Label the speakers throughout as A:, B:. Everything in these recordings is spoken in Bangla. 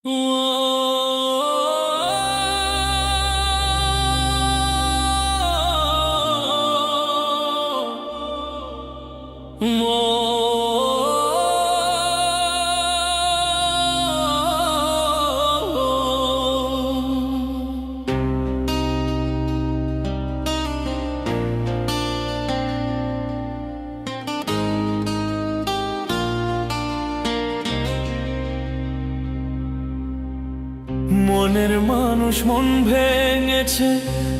A: মনের মানুষ মন ভেঙেছে,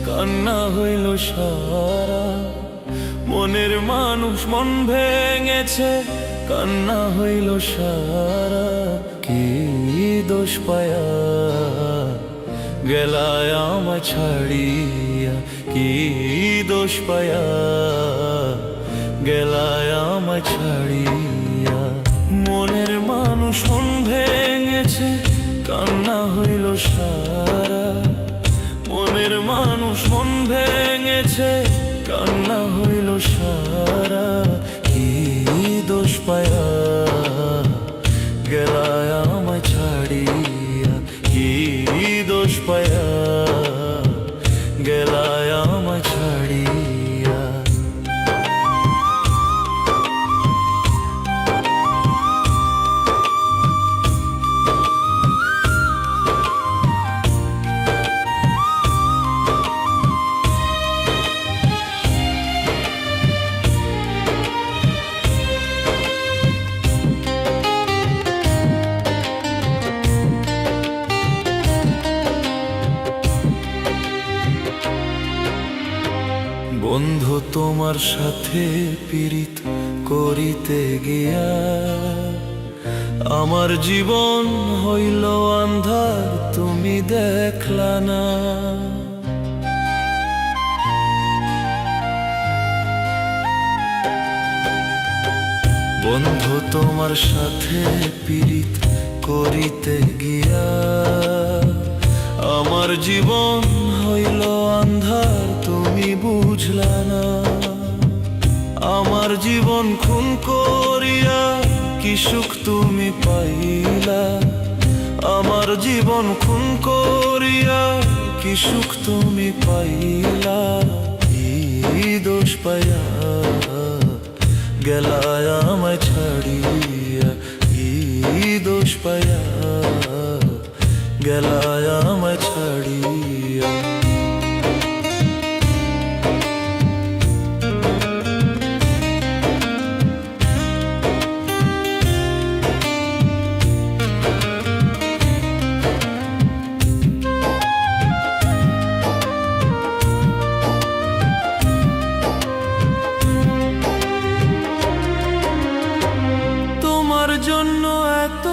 A: কান্না হইল সারা। মনের মানুষ মন ভেঙেছে, কান্না হইল সারা। কি দোষ পায়া গেলায় আমায় ছাড়িয়া, কি দোষ পায়া গেলায় আমায় ছাড়িয়া। মনের মানুষ মন ভেঙেছে, কান্না হইল সারা। মনের মানুষ মন ভেঙেছে, কান্না হইল সারা। কি দোষ পায়া গেলায় আমায় ছাড়িয়া, কি দোষ পায়া গেলায় আমায় ছাড়িয়া। বন্ধু তোমার সাথে পীড়িত করিতে গিয়া, আমার জীবন হইল আন্ধার, তুমি দেখলা না। বন্ধু তোমার সাথে পীড়িত করিতে গিয়া, আমার জীবন হইল আন্ধার, তুমি বুঝলা না। আমার জীবন খুন করিয়া কি সুখ তুমি পাইলা। আমার জীবন খুন করিয়া কি সুখ তুমি পাইলা। কি দোষ পাইয়া গেলায় আমায় ছাড়িয়া, কি দোষ পাইয়া গেলায় আমায় ছাড়িয়া। তোমার জন্য এত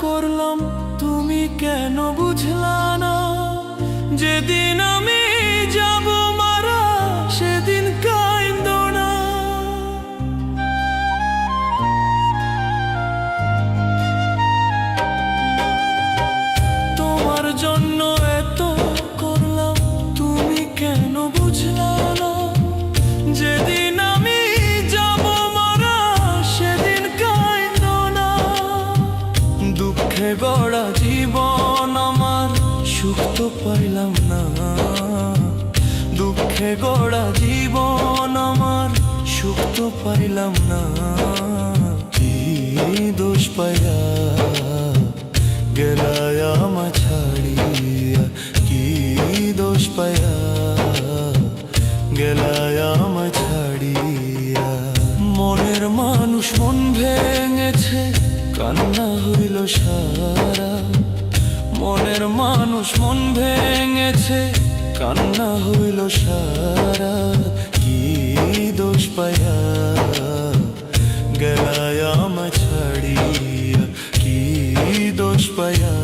A: করলাম, তুমি কেন বুঝলা না। যেদিন আমি যাব মারা, সেদিন কাইন্দো না। তোমার জন্য এত করলাম, তুমি কেন বুঝলা না। যেদিন আমি যাব মারা, সেদিন কাইন্দো না। দুঃখে গড়া জীবন আমার, সুখ তো পাইলাম না। দুঃখে গড়া জীবন আমার, সুখ তো পাইলাম না। কি দোষ পাইয়া গেলায় আমায় ছাড়িয়া, কি দোষ পাইয়া গেলায় আমায় ছাড়িয়া। মনের মানুষ মন ভেঙেছে, কান্না হইল সারা। মনের মানুষ মন ভেঙেছে, কান্না হইল সারা। কি দোষ পাইয়া গেলায় আমায় ছাড়িয়া, কি দোষ পাইয়া